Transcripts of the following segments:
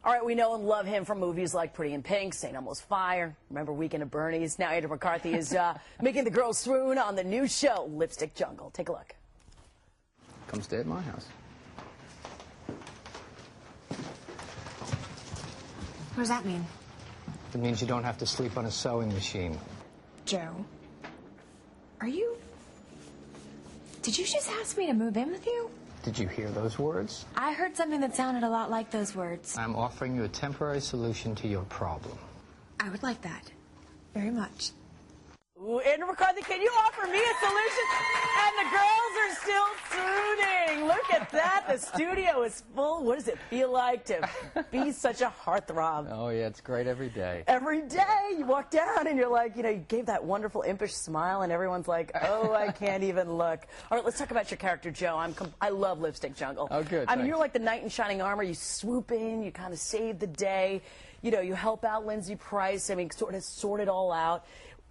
All right, we know and love him from movies like Pretty in Pink, St. Elmo's Fire. Remember Weekend at Bernie's? Now Andrew McCarthy is making the girls swoon on the new show, Lipstick Jungle. Take a look. Come stay at my house. What does that mean? It means you don't have to sleep on a sewing machine. Joe, did you just ask me to move in with you? Did you hear those words? I heard something that sounded a lot like those words. I'm offering you a temporary solution to your problem. I would like that. Very much. Ooh, Andrew McCarthy, can you offer me a solution? And the girls are still swooning. Look at that. The studio is full. What does it feel like to be such a heartthrob? Oh, yeah, it's great every day. Every day you walk down and you're like, you gave that wonderful impish smile and everyone's like, oh, I can't even look. All right, let's talk about your character, Joe. I love Lipstick Jungle. Oh, good. I mean, you're like the knight in shining armor. You swoop in, you kind of save the day. You help out Lindsay Price. I mean, sort of sort it all out.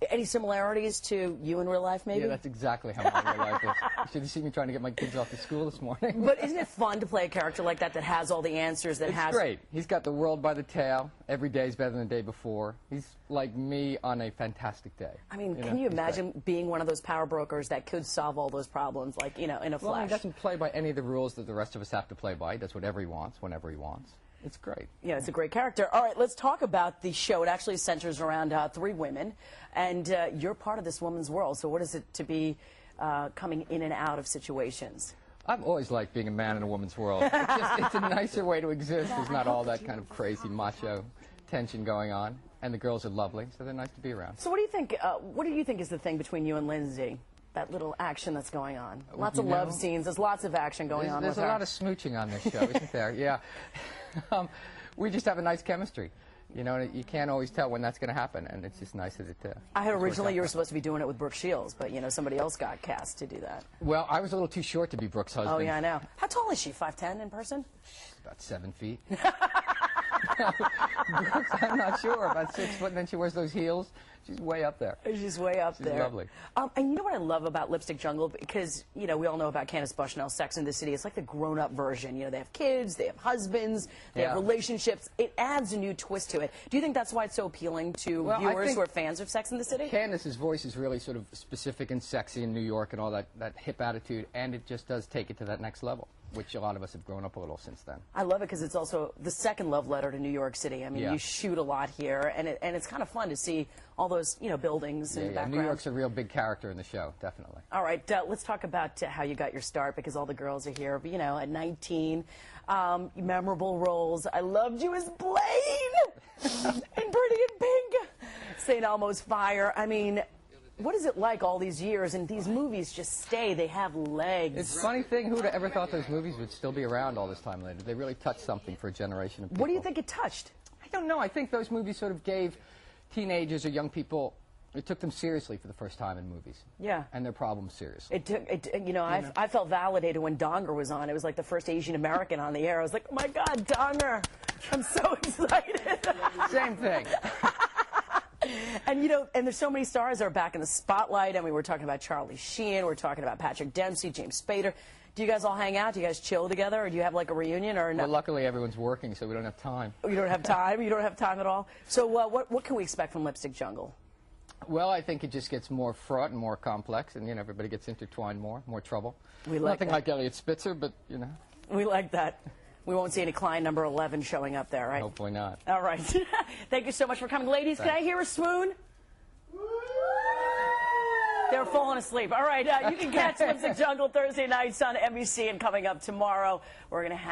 Any similarities to you in real life, maybe? Yeah, that's exactly how my real life is. You should have seen me trying to get my kids off to school this morning. But isn't it fun to play a character like that has all the answers, It's great. He's got the world by the tail. Every day's better than the day before. He's like me on a fantastic day. I mean, can you imagine being one of those power brokers that could solve all those problems, like, in a flash? Well, he doesn't play by any of the rules that the rest of us have to play by. He does whatever he wants, whenever he wants. It's great. Yeah, it's a great character. All right, let's talk about the show. It actually centers around 3 women, and you're part of this woman's world. So what is it to be coming in and out of situations? I've always liked being a man in a woman's world. It's a nicer way to exist. There's not all that kind of crazy macho tension going on, and the girls are lovely, so they're nice to be around. So what do you think? What do you think is the thing between you and Lindsay? That little action that's going on. Lots of love scenes. There's lots of action going on. There's a lot of smooching on this show, isn't there? Yeah. We just have a nice chemistry. You can't always tell when that's going to happen, and it's just nice that it I had originally you were supposed to be doing it with Brooke Shields, but, somebody else got cast to do that. Well, I was a little too short to be Brooke's husband. Oh, yeah, I know. How tall is she? 5'10" in person? About 7 feet. Brooks, I'm not sure. About 6 foot, and then she wears those heels. She's way up there. She's way up there. She's lovely. And you know what I love about Lipstick Jungle? Because, we all know about Candace Bushnell's Sex and the City. It's like the grown-up version. They have kids, they have husbands, they have relationships. It adds a new twist to it. Do you think that's why it's so appealing to viewers who are fans of Sex and the City? Candace's voice is really sort of specific and sexy in New York and all that hip attitude, and it just does take it to that next level, which a lot of us have grown up a little since then. I love it because it's also the second love letter to New York City. I mean, you shoot a lot here, and it's kind of fun to see all those, buildings in the background. New York's a real big character in the show, definitely. All right, let's talk about how you got your start, because all the girls are here, at 19. Memorable roles. I loved you as Blaine in Pretty in Pink, St. Elmo's Fire. I mean, what is it like all these years, and these movies just stay, they have legs? It's a funny thing, who would have ever thought those movies would still be around all this time later? They really touched something for a generation of people. What do you think it touched? I don't know. I think those movies sort of gave teenagers or young people, it took them seriously for the first time in movies. Yeah. And their problems seriously. I felt validated when Donger was on. It was like the first Asian American on the air. I was like, oh my God, Donger. I'm so excited. Same thing. And, and there's so many stars that are back in the spotlight. I mean, we're talking about Charlie Sheen. We're talking about Patrick Dempsey, James Spader. Do you guys all hang out? Do you guys chill together? Or do you have like a reunion or no? Well, luckily everyone's working, so we don't have time. Oh, you don't have time? You don't have time at all? So what can we expect from Lipstick Jungle? Well, I think it just gets more fraught and more complex, and, everybody gets intertwined more trouble. We like Nothing like Elliot Spitzer, but, We like that. We won't see any Klein number 11 showing up there, right? Hopefully not. All right. Thank you so much for coming. Ladies, Can I hear a swoon? They're falling asleep. All right, you can catch Lipstick Jungle Thursday nights on NBC, and coming up tomorrow, we're going to have